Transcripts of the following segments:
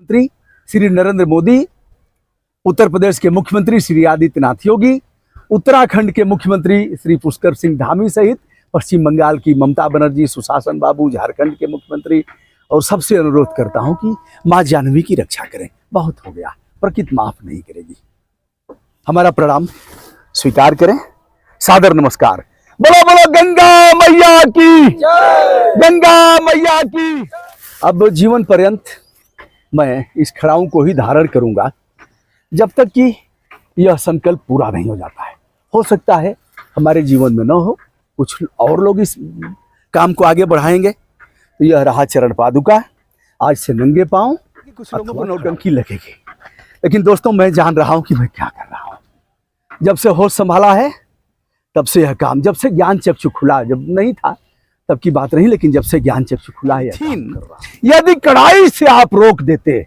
मंत्री श्री नरेंद्र मोदी, उत्तर प्रदेश के मुख्यमंत्री श्री आदित्यनाथ योगी, उत्तराखंड के मुख्यमंत्री श्री पुष्कर सिंह धामी सहित पश्चिम बंगाल की ममता बनर्जी, सुशासन बाबू, झारखंड के मुख्यमंत्री, और सबसे अनुरोध करता हूं कि मां जानवी की रक्षा करें। बहुत हो गया, प्रकृति माफ नहीं करेगी। हमारा प्रणाम स्वीकार करें, सादर नमस्कार। बोलो बोलो गंगा मैया की, गंगा मैया की। अब जीवन पर्यंत मैं इस खड़ाऊ को ही धारण करूंगा जब तक कि यह संकल्प पूरा नहीं हो जाता है। हो सकता है हमारे जीवन में न हो, कुछ और लोग इस काम को आगे बढ़ाएंगे। तो यह रहा चरण पादुका, आज से नंगे पांव। कुछ लोगों को नौटंकी लगेगी, लेकिन दोस्तों मैं जान रहा हूं कि मैं क्या कर रहा हूं। जब से होश संभाला है तब से यह काम, जब से ज्ञान चक्षु खुला, जब नहीं था तब की बात नहीं, लेकिन जब से ज्ञान चक्षु खुला है यदि कड़ाई से आप रोक देते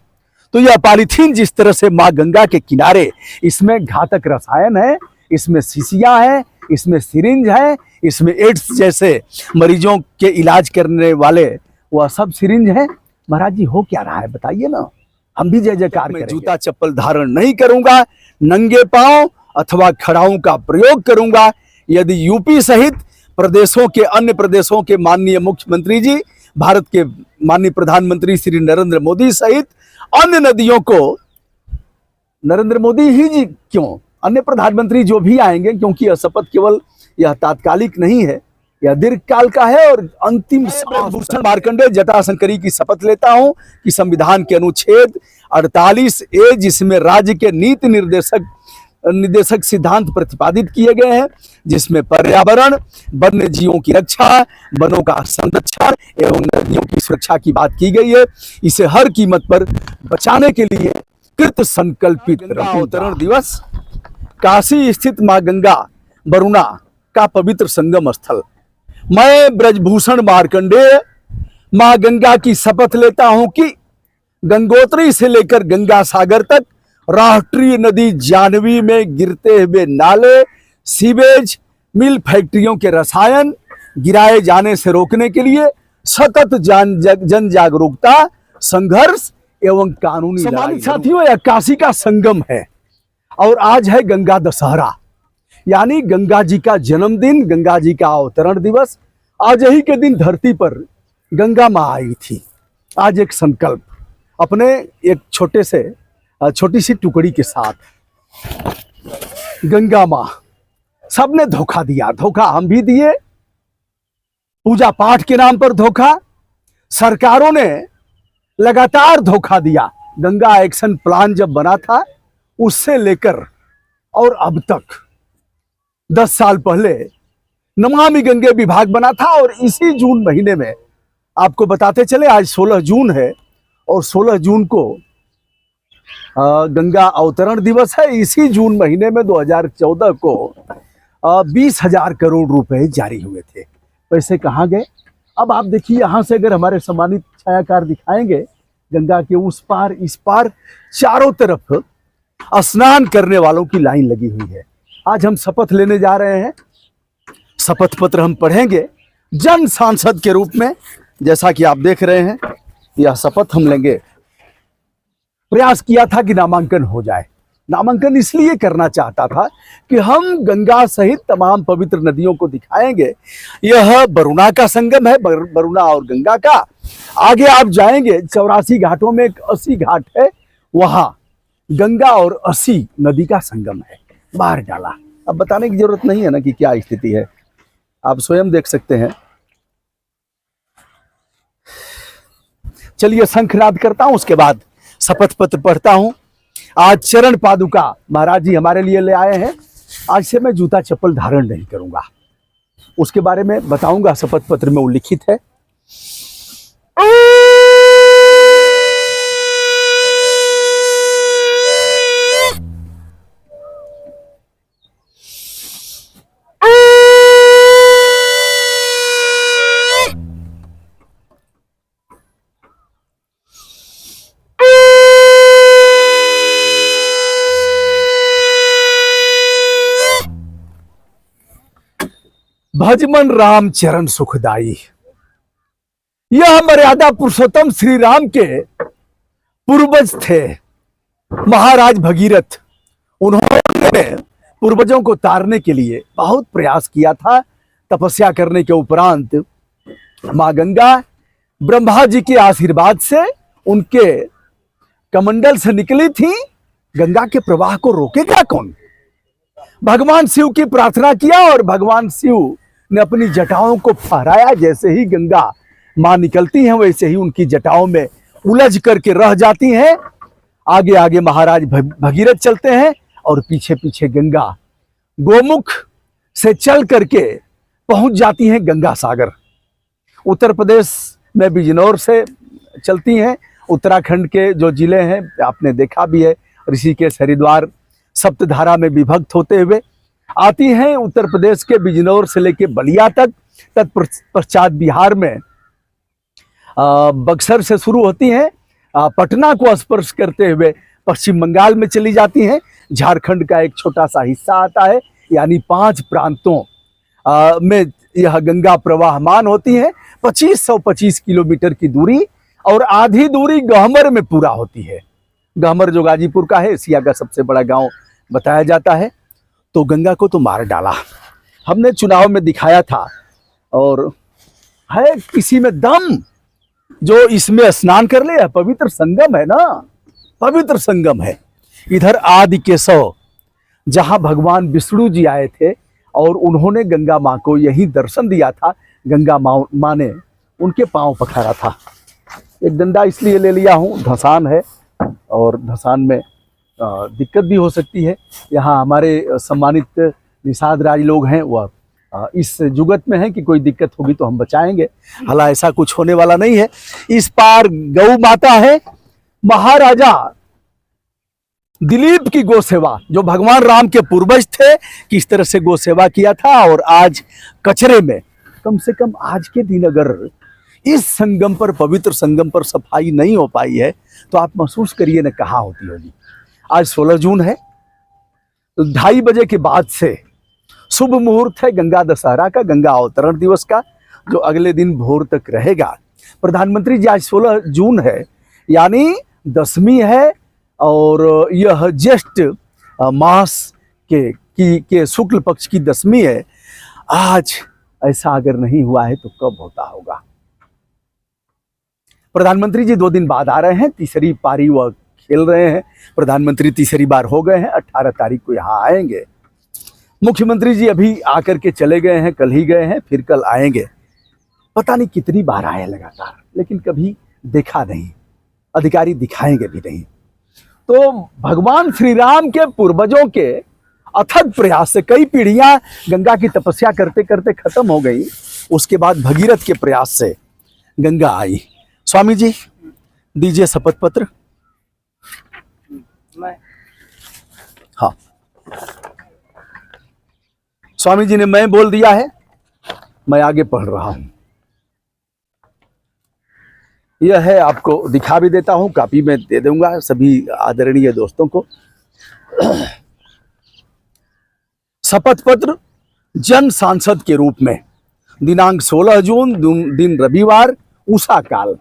तो यह पॉलीथीन जिस तरह से मां गंगा के किनारे, इसमें घातक रसायन है, इसमें शीशियां है, इसमें सिरिंज है, इसमें एड्स जैसे मरीजों के इलाज करने वाले वह सब सिरिंज है। महाराज जी हो क्या रहा है बताइए ना, हम भी जय जयकार करेंगे। जूता चप्पल धारण नहीं करूंगा, नंगे पांव अथवा खड़ाऊ का प्रयोग करूंगा। यदि यूपी सहित प्रदेशों के, अन्य प्रदेशों के माननीय मुख्यमंत्री जी, भारत के माननीय प्रधानमंत्री श्री नरेंद्र मोदी सहित अन्य नदियों को, नरेंद्र मोदी ही जी क्यों, अन्य प्रधानमंत्री जो भी आएंगे, क्योंकि यह शपथ केवल यह तात्कालिक नहीं है, यह दीर्घकाल का है और अंतिम भूषण मार्कंडेय जटाशंकरी की शपथ लेता हूं कि संविधान के अनुच्छेद 48A, जिसमें राज्य के नीति निर्देशक सिद्धांत प्रतिपादित किए गए हैं, जिसमें पर्यावरण, वन्य जीवों की रक्षा, वनों का संरक्षण एवं नदियों की सुरक्षा की बात की गई है, इसे हर कीमत पर बचाने के लिए कृत संकल्पित अवतरण दिवस, काशी स्थित मां गंगा वरुणा का पवित्र संगम स्थल, मैं ब्रजभूषण मार्कंडेय मां गंगा की शपथ लेता हूं कि गंगोत्री से लेकर गंगा सागर तक राष्ट्रीय नदी जानवी में गिरते हुए नाले, सीवेज, मिल फैक्ट्रियों के रसायन गिराए जाने से रोकने के लिए सतत जन जागरूकता, संघर्ष एवं कानूनी लड़ाई। साथियों, यह काशी का संगम है और आज है गंगा दशहरा, यानी गंगा जी का जन्मदिन, गंगा जी का अवतरण दिवस। आज ही के दिन धरती पर गंगा मां आई थी। आज एक संकल्प अपने एक छोटी सी टुकड़ी के साथ, गंगा मां, सबने धोखा दिया, धोखा हम भी दिए, पूजा पाठ के नाम पर धोखा, सरकारों ने लगातार धोखा दिया। गंगा एक्शन प्लान जब बना था उससे लेकर और अब तक 10 साल पहले नमामि गंगे विभाग बना था, और इसी जून महीने में आपको बताते चले, आज 16 जून है और 16 जून को गंगा अवतरण दिवस है। इसी जून महीने में 2014 को 20,000 करोड़ रुपए जारी हुए थे। पैसे कहाँ गए? अब आप देखिए, यहां से अगर हमारे सम्मानित छायाकार दिखाएंगे, गंगा के उस पार इस पार चारों तरफ स्नान करने वालों की लाइन लगी हुई है। आज हम शपथ लेने जा रहे हैं, शपथ पत्र हम पढ़ेंगे जन सांसद के रूप में। जैसा कि आप देख रहे हैं, यह शपथ हम लेंगे। प्रयास किया था कि नामांकन हो जाए। नामांकन इसलिए करना चाहता था कि हम गंगा सहित तमाम पवित्र नदियों को दिखाएंगे। यह वरुणा का संगम है, वरुणा और गंगा का। आगे आप जाएंगे 84 घाटों में एक 80 घाट है, वहां गंगा और 80 नदी का संगम है। बाहर डाला, अब बताने की जरूरत नहीं है ना कि क्या स्थिति है, आप स्वयं देख सकते हैं। चलिए शंखनाद करता हूं, उसके बाद शपथ पत्र पढ़ता हूं। आज चरण पादुका महाराज जी हमारे लिए ले आए हैं। आज से मैं जूता चप्पल धारण नहीं करूंगा, उसके बारे में बताऊंगा, शपथ पत्र में उल्लिखित है। भजमन राम चरण सुखदाई। यह मर्यादा पुरुषोत्तम श्री राम के पूर्वज थे महाराज भगीरथ, उन्होंने पूर्वजों को तारने के लिए बहुत प्रयास किया था। तपस्या करने के उपरांत मां गंगा ब्रह्मा जी के आशीर्वाद से उनके कमंडल से निकली थी। गंगा के प्रवाह को रोकेगा कौन? भगवान शिव की प्रार्थना किया और भगवान शिव ने अपनी जटाओं को फहराया। जैसे ही गंगा मां निकलती हैं वैसे ही उनकी जटाओं में उलझ करके रह जाती हैं। आगे आगे महाराज भगीरथ चलते हैं और पीछे पीछे गंगा गोमुख से चल करके पहुंच जाती हैं गंगा सागर। उत्तर प्रदेश में बिजनौर से चलती हैं। उत्तराखंड के जो जिले हैं आपने देखा भी है, ऋषिकेश, हरिद्वार, सप्तधारा में विभक्त होते हुए आती हैं उत्तर प्रदेश के बिजनौर से लेके बलिया तक। तत्पश्चात बिहार में बक्सर से शुरू होती हैं, पटना को स्पर्श करते हुए पश्चिम बंगाल में चली जाती हैं। झारखंड का एक छोटा सा हिस्सा आता है, यानी 5 प्रांतों में यह गंगा प्रवाहमान होती है। 2525 किलोमीटर की दूरी और आधी दूरी गहमर में पूरा होती है। गहमर जो गाजीपुर का है, एशिया का सबसे बड़ा गांव बताया जाता है। तो गंगा को तो मार डाला, हमने चुनाव में दिखाया था। और है किसी में दम जो इसमें स्नान कर ले, पवित्र संगम है ना, पवित्र संगम है। इधर आदि केशव जहां भगवान विष्णु जी आए थे और उन्होंने गंगा मां को यही दर्शन दिया था। गंगा मां ने उनके पांव पखारा था। एक डंडा इसलिए ले लिया हूं, धसान है और धसान में दिक्कत भी हो सकती है। यहाँ हमारे सम्मानित निषाद राज लोग हैं, वह इस जुगत में है कि कोई दिक्कत होगी तो हम बचाएंगे। हालांकि ऐसा कुछ होने वाला नहीं है। इस पार गौ माता है। महाराजा दिलीप की गौ सेवा, जो भगवान राम के पूर्वज थे, किस तरह से गौ सेवा किया था। और आज कचरे में, कम से कम आज के दिन अगर इस संगम पर, पवित्र संगम पर सफाई नहीं हो पाई है तो आप महसूस करिए न कहाँ होती होगी। आज 16 जून है, तो 2:30 बजे के बाद से शुभ मुहूर्त है गंगा दशहरा का, गंगा अवतरण दिवस का, जो अगले दिन भोर तक रहेगा। प्रधानमंत्री जी, आज 16 जून है, यानी 10वीं है और यह ज्येष्ठ मास के शुक्ल पक्ष की 10वीं है। आज ऐसा अगर नहीं हुआ है तो कब होता होगा। प्रधानमंत्री जी 2 दिन बाद आ रहे हैं, तीसरी पारी वह खेल रहे हैं। प्रधानमंत्री तीसरी बार हो गए हैं, 18 तारीख को यहाँ आएंगे। मुख्यमंत्री जी अभी आकर के चले गए हैं, कल ही गए हैं, फिर कल आएंगे। पता नहीं कितनी बार आए लगातार, लेकिन कभी देखा नहीं, अधिकारी दिखाएंगे भी नहीं। तो भगवान श्री राम के पूर्वजों के अथक प्रयास से कई पीढ़ियां गंगा की तपस्या करते करते खत्म हो गई। उसके बाद भगीरथ के प्रयास से गंगा आई। स्वामी जी दीजिए शपथ पत्र। हाँ, स्वामी जी ने मैं बोल दिया है, मैं आगे पढ़ रहा हूं। यह है, आपको दिखा भी देता हूं, कॉपी में दे दूंगा सभी आदरणीय दोस्तों को। शपथ पत्र जन सांसद के रूप में, दिनांक 16 जून, दिन रविवार, उषा काल।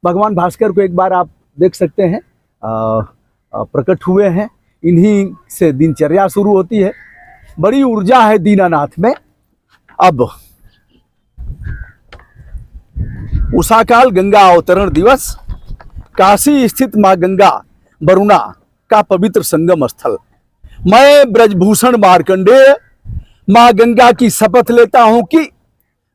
भगवान भास्कर को एक बार आप देख सकते हैं, प्रकट हुए हैं। इन्हीं से दिनचर्या शुरू होती है। बड़ी ऊर्जा है दीनानाथ में। अब उषा काल, गंगा अवतरण दिवस, काशी स्थित मां गंगा वरुणा का पवित्र संगम स्थल। मैं ब्रजभूषण मार्कंडेय मां गंगा की शपथ लेता हूं कि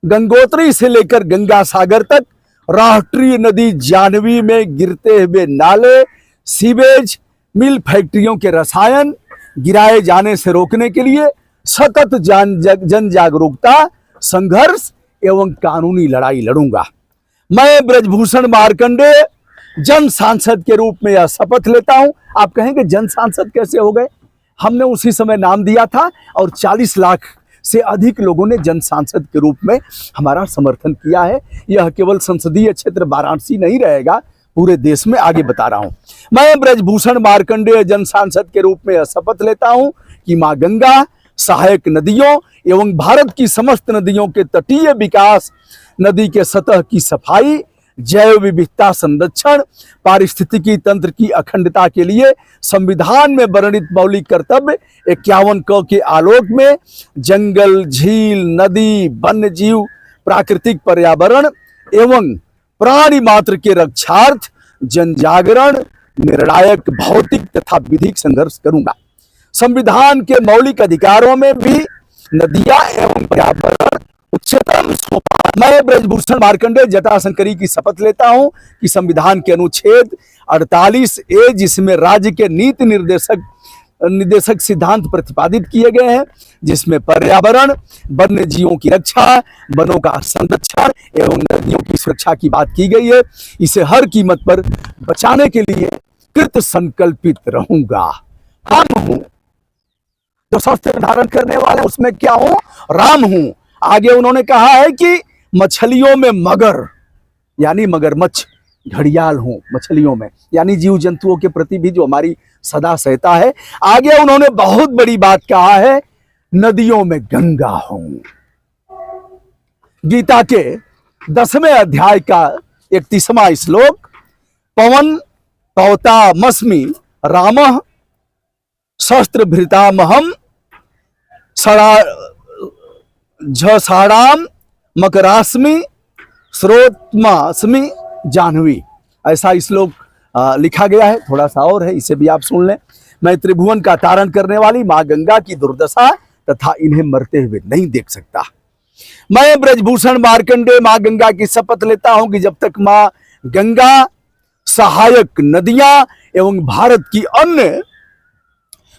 गंगोत्री से लेकर गंगा सागर तक राष्ट्रीय नदी जाह्नवी में गिरते हुए नाले, सीवेज, मिल फैक्ट्रियों के रसायन गिराए जाने से रोकने के लिए सतत जन जागरूकता, संघर्ष एवं कानूनी लड़ाई लड़ूंगा। मैं ब्रजभूषण मार्कंडेय जन सांसद के रूप में यह शपथ लेता हूं। आप कहेंगे जन सांसद कैसे हो गए? हमने उसी समय नाम दिया था और 40 लाख से अधिक लोगों ने जन सांसद के रूप में हमारा समर्थन किया है। यह केवल संसदीय क्षेत्र वाराणसी नहीं रहेगा, पूरे देश में। आगे बता रहा हूं, मैं ब्रजभूषण मार्कंडेय जन सांसद के रूप में यह शपथ लेता हूं कि मां गंगा सहायक नदियों एवं भारत की समस्त नदियों के तटीय विकास, नदी के सतह की सफाई, जैव विविधता संरक्षण, पारिस्थितिकी तंत्र की अखंडता के लिए संविधान में वर्णित मौलिक कर्तव्य 51 क के आलोक में जंगल, झील, नदी, वन्य जीव, प्राकृतिक पर्यावरण एवं प्राणी मात्र के रक्षार्थ जन जागरण, निर्णायक भौतिक तथा विधिक संघर्ष करूंगा। संविधान के मौलिक अधिकारों में भी नदियां एवं पर्यावरण उच्चतम सोपान। मैं ब्रजभूषण मार्कंडेय जटाशंकरी की शपथ लेता हूं कि संविधान के अनुच्छेद 48A, जिसमें राज्य के नीति निर्देशक सिद्धांत प्रतिपादित किए गए हैं, जिसमें पर्यावरण, वन्य जीवों की रक्षा, वनों का संरक्षण एवं नदियों की सुरक्षा की बात की गई है, इसे हर कीमत पर बचाने के लिए कृत संकल्पित रहूंगा। राम हूं, जो शस्त्र धारण करने वाले उसमें क्या हूं? राम हूं। आगे उन्होंने कहा है कि मछलियों में मगर यानी मगरमच्छ, घड़ियाल हूं मछलियों में, यानी जीव जंतुओं के प्रति भी जो हमारी सदा सहता है। आगे उन्होंने बहुत बड़ी बात कहा है, नदियों में गंगा हूं। गीता के 10वें अध्याय का 31वां श्लोक, पवन पवतामस्मि रामः शस्त्रभृतामहं झषाणाम मकरास्मि श्रोतमास्मि जाह्नवी। ऐसा श्लोक लिखा गया है, थोड़ा सा और है, इसे भी आप सुन लें। मैं त्रिभुवन का तारण करने वाली मां गंगा की दुर्दशा तथा इन्हें मरते हुए नहीं देख सकता। मैं ब्रजभूषण मार्कंडेय मां गंगा की शपथ लेता हूं कि जब तक मां गंगा, सहायक नदियां एवं भारत की अन्य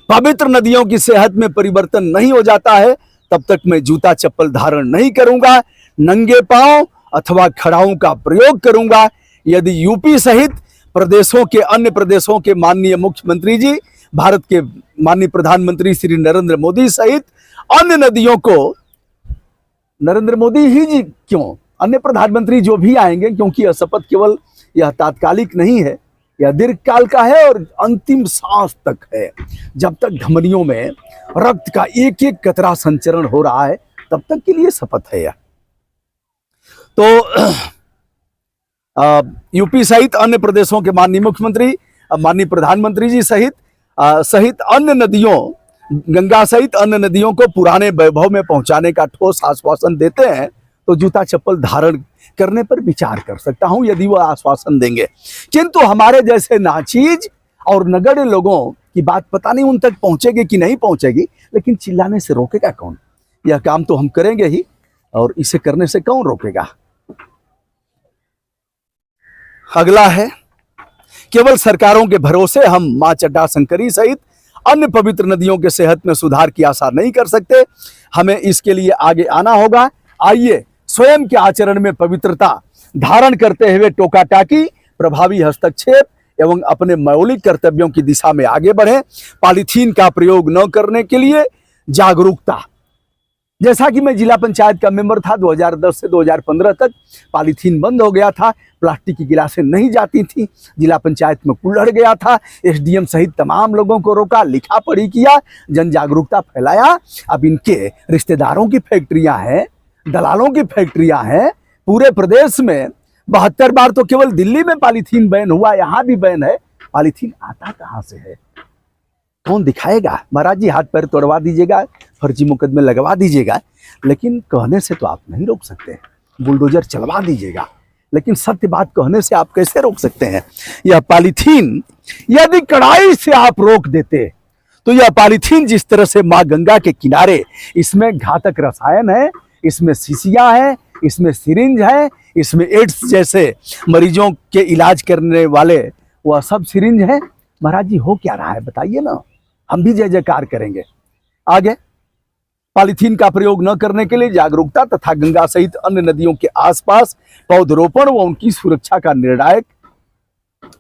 पवित्र नदियों की सेहत में परिवर्तन नहीं हो जाता है, तब तक मैं जूता चप्पल धारण नहीं करूंगा, नंगे पांव अथवा खड़ाऊ का प्रयोग करूंगा। यदि यूपी सहित प्रदेशों के अन्य प्रदेशों के माननीय मुख्यमंत्री जी, भारत के माननीय प्रधानमंत्री श्री नरेंद्र मोदी सहित अन्य नदियों को, नरेंद्र मोदी ही जी क्यों, अन्य प्रधानमंत्री जो भी आएंगे, क्योंकि यह शपथ केवल यह तात्कालिक नहीं है, यह दीर्घकाल का है और अंतिम सांस तक है। जब तक धमनियों में रक्त का एक एक कतरा संचरण हो रहा है, तब तक के लिए शपथ है यह। तो यूपी सहित अन्य प्रदेशों के माननीय मुख्यमंत्री, माननीय प्रधानमंत्री जी सहित अन्य नदियों, गंगा सहित अन्य नदियों को पुराने वैभव में पहुंचाने का ठोस आश्वासन देते हैं, तो जूता चप्पल धारण करने पर विचार कर सकता हूं, यदि वह आश्वासन देंगे। किंतु हमारे जैसे नाचीज और नगण्य लोगों की बात पता नहीं उन तक पहुंचेगी कि नहीं पहुंचेगी, लेकिन चिल्लाने से रोकेगा कौन? यह काम तो हम करेंगे ही, और इसे करने से कौन रोकेगा? अगला है, केवल सरकारों के भरोसे हम मां जटाशंकरी सहित अन्य पवित्र नदियों के सेहत में सुधार की आशा नहीं कर सकते। हमें इसके लिए आगे आना होगा। आइए स्वयं के आचरण में पवित्रता धारण करते हुए टोका टाकी, प्रभावी हस्तक्षेप एवं अपने मौलिक कर्तव्यों की दिशा में आगे बढ़े। पॉलीथीन का प्रयोग न करने के लिए जागरूकता। जैसा कि मैं जिला पंचायत का मेंबर था, 2010 से 2015 तक पॉलीथीन बंद हो गया था, प्लास्टिक की गिलासें नहीं जाती थी, जिला पंचायत में कुल्हड़ गया था, एसडीएम सहित तमाम लोगों को रोका, लिखा पढ़ी किया, जन जागरूकता फैलाया। अब इनके रिश्तेदारों की फैक्ट्रियां हैं, दलालों की फैक्ट्रियां हैं पूरे प्रदेश में। 72 बार तो केवल दिल्ली में पॉलीथीन बैन हुआ, यहाँ भी बैन है। पॉलीथीन आता कहाँ से है? कौन दिखाएगा? महाराज जी हाथ पैर तोड़वा दीजिएगा, फर्जी मुकदमे लगवा दीजिएगा, लेकिन कहने से तो आप नहीं रोक सकते। बुलडोजर चलवा दीजिएगा, लेकिन सत्य बात कहने से आप कैसे रोक सकते हैं? यह पॉलीथीन यदि कड़ाई से आप रोक देते, तो यह पॉलीथीन जिस तरह से मां गंगा के किनारे, इसमें घातक रसायन है, इसमें शीशियां हैं, इसमें सिरिंज है, इसमें एड्स जैसे मरीजों के इलाज करने वाले वह सब सिरिंज है। महाराज जी हो क्या रहा है बताइए ना, हम भी जय जयकार करेंगे। आगे, पॉलीथीन का प्रयोग न करने के लिए जागरूकता तथा गंगा सहित अन्य नदियों के आसपास पौधरोपण व उनकी सुरक्षा का निर्णायक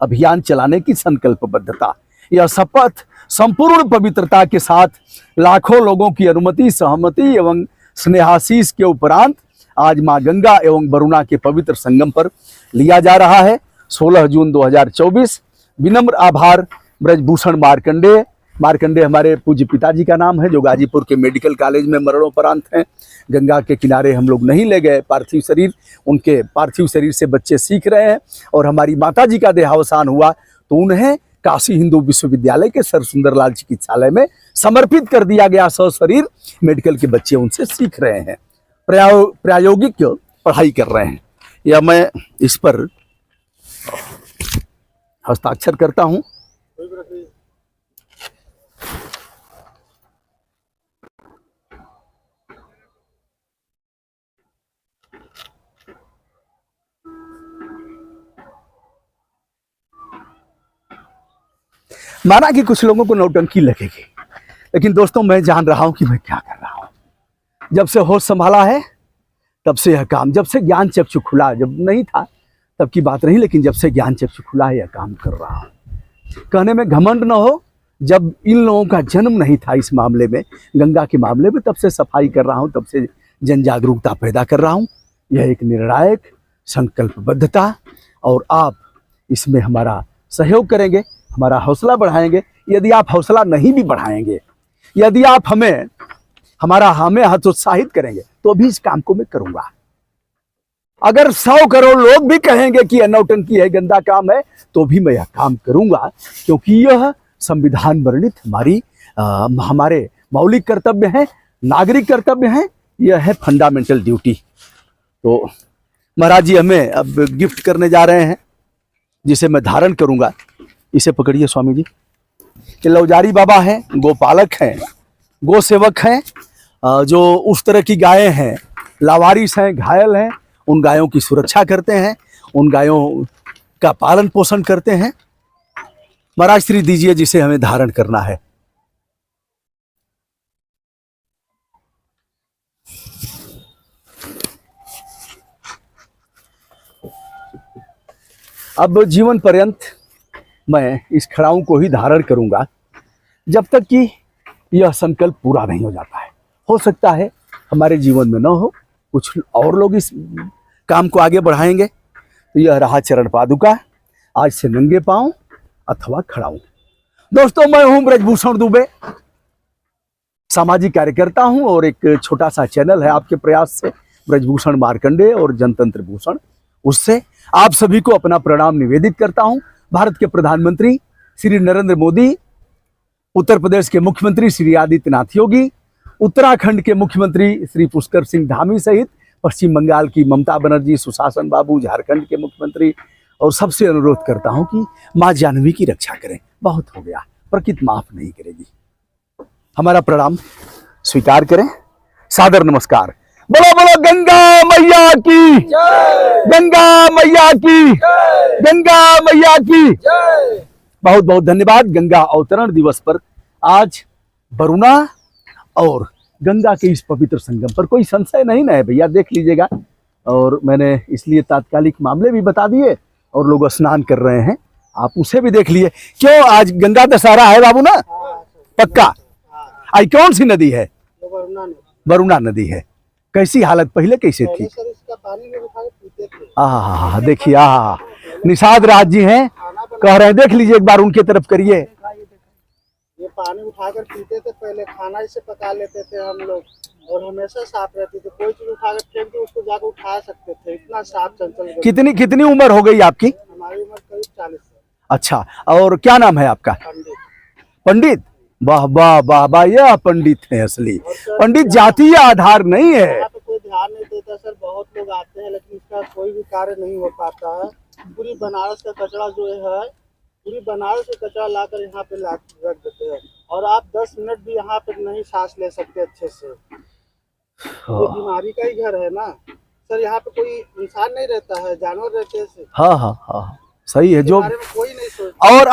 अभियान चलाने की संकल्पबद्धता। यह शपथ संपूर्ण पवित्रता के साथ लाखों लोगों की अनुमति, सहमति एवं स्नेहाशीष के उपरांत आज मां गंगा एवं वरुणा के पवित्र संगम पर लिया जा रहा है। 16 जून 2024। विनम्र आभार। ब्रजभूषण मार्कंडेय, मार्कंडे हमारे पूज्य पिताजी का नाम है, जो गाजीपुर के मेडिकल कॉलेज में मरणोपरांत हैं। गंगा के किनारे हम लोग नहीं ले गए पार्थिव शरीर, उनके पार्थिव शरीर से बच्चे सीख रहे हैं। और हमारी माता जी का देहावसान हुआ तो उन्हें काशी हिंदू विश्वविद्यालय के सर सुंदरलाल चिकित्सालय में समर्पित कर दिया गया। शरीर मेडिकल के बच्चे उनसे सीख रहे हैं, प्रायोगिक पढ़ाई कर रहे हैं। या मैं इस पर हस्ताक्षर करता हूं। माना कि कुछ लोगों को नौटंकी लगेगी, लेकिन दोस्तों मैं जान रहा हूं कि मैं क्या कर रहा हूं। जब से होश संभाला है तब से यह काम, जब से ज्ञान चक्षु खुला, जब नहीं था तब की बात नहीं, लेकिन जब से ज्ञान चक्षु खुला है यह काम कर रहा हूं। कहने में घमंड न हो, जब इन लोगों का जन्म नहीं था इस मामले में, गंगा के मामले में, तब से सफाई कर रहा हूं, तब से जन जागरूकता पैदा कर रहा हूं। यह एक निर्णायक संकल्पबद्धता, और आप इसमें हमारा सहयोग करेंगे, हमारा हौसला बढ़ाएंगे। यदि आप हौसला नहीं भी बढ़ाएंगे, यदि आप हमें हतोत्साहित करेंगे, तो भी इस काम को मैं करूंगा। अगर 100 करोड़ लोग भी कहेंगे कि यह नौटंकी है, गंदा काम है, तो भी मैं यह काम करूंगा, क्योंकि यह संविधान वर्णित हमारे मौलिक कर्तव्य हैं, नागरिक कर्तव्य हैं। यह है फंडामेंटल ड्यूटी। तो महाराज जी हमें अब गिफ्ट करने जा रहे हैं, जिसे मैं धारण करूंगा। इसे पकड़िए स्वामी जी। कि लौजारी बाबा हैं, गोपालक हैं, गो सेवक हैं, जो उस तरह की गायें हैं, लावारिस हैं, घायल हैं, उन गायों की सुरक्षा करते हैं, उन गायों का पालन पोषण करते हैं। महाराज श्री दीजिए जिसे हमें धारण करना है। अब जीवन पर्यंत मैं इस खड़ाऊ को ही धारण करूंगा, जब तक कि यह संकल्प पूरा नहीं हो जाता है। हो सकता है हमारे जीवन में न हो, कुछ और लोग इस काम को आगे बढ़ाएंगे। तो यह रहा चरण पादुका, आज से नंगे पांव अथवा खड़ाऊ। दोस्तों मैं हूं ब्रजभूषण दुबे, सामाजिक कार्यकर्ता हूं, और एक छोटा सा चैनल है आपके प्रयास से, ब्रजभूषण मार्कंडे और जनतंत्र भूषण, उससे आप सभी को अपना प्रणाम निवेदित करता हूं। भारत के प्रधानमंत्री श्री नरेंद्र मोदी, उत्तर प्रदेश के मुख्यमंत्री श्री आदित्यनाथ योगी, उत्तराखंड के मुख्यमंत्री श्री पुष्कर सिंह धामी सहित पश्चिम बंगाल की ममता बनर्जी, सुशासन बाबू, झारखंड के मुख्यमंत्री, और सबसे अनुरोध करता हूं कि मां जानवी की रक्षा करें। बहुत हो गया, प्रकृति माफ नहीं करेगी। हमारा प्रणाम स्वीकार करें, सादर नमस्कार। बोलो बोलो गंगा मैया की, गंगा मैया की, गंगा मैया की। बहुत बहुत धन्यवाद। गंगा अवतरण दिवस पर आज वरुणा और गंगा के इस पवित्र संगम पर कोई संशय नहीं ना है भैया, देख लीजिएगा। और मैंने इसलिए तात्कालिक मामले भी बता दिए, और लोग स्नान कर रहे हैं, आप उसे भी देख लिए। क्यों आज गंगा दशहरा है बाबू ना? पक्का। आई कौन सी नदी है? वरुणा नदी है। कैसी हालत पहले कैसे थी? हाँ, देखिए निषाद राज जी हैं, कह रहे हैं, देख लीजिए एक बार उनके तरफ करिए। ये पानी उठाकर पीते थे, पहले खाना इसे पका लेते थे हम लोग, और हमेशा साफ रहती थी। कोई चीज उठाकर फेंक दो उसको जाकर उठा सकते थे, इतना साफ चंचल। कितनी उम्र हो गई आपकी? हमारी उम्र करीब 40 है। अच्छा, और क्या नाम है आपका? पंडित। वाह वाह वाह वाह, यह पंडित है असली। पंडित जातीय आधार नहीं है। यहाँ पे कोई ध्यान नहीं देता सर, बहुत लोग आते हैं लेकिन इसका कोई भी कार्य नहीं हो पाता है। पूरी बनारस का कचरा जो है, पूरी बनारस का कचरा लाकर यहाँ पे रख देते हैं, और आप 10 मिनट भी यहाँ पे नहीं सांस ले सकते अच्छे से। ये बीमारी का ही घर है ना सर, यहाँ पे कोई इंसान नहीं रहता है, जानवर रहते हैं। हाँ, सही है। जो कोई नहीं सोचता। और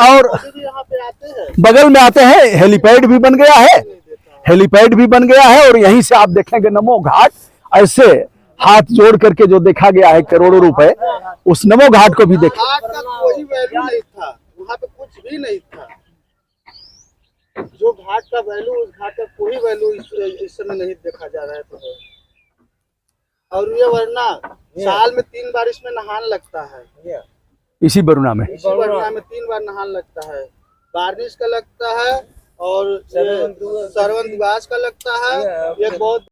यहाँ पे आते हैं, बगल में आते हैं, हेलीपैड भी बन गया है, हेलीपैड भी बन गया है। और यहीं से आप देखेंगे नमो घाट, ऐसे हाथ जोड़ करके जो देखा गया है करोड़ों रुपए, उस नमो घाट को भी देखें। घाट का कोई वैल्यू नहीं था, वहाँ पे कुछ भी नहीं था। जो घाट का वैल्यू, उस घाट का कोई वैल्यू इस समय नहीं देखा जा रहा है। तो और ये वरना साल में 3 बार इसमें नहान लगता है। इसी वरुणा में 3 बार नहान लगता है। बारिश का लगता है, और ये श्रवण दिवास का लगता है। ये बहुत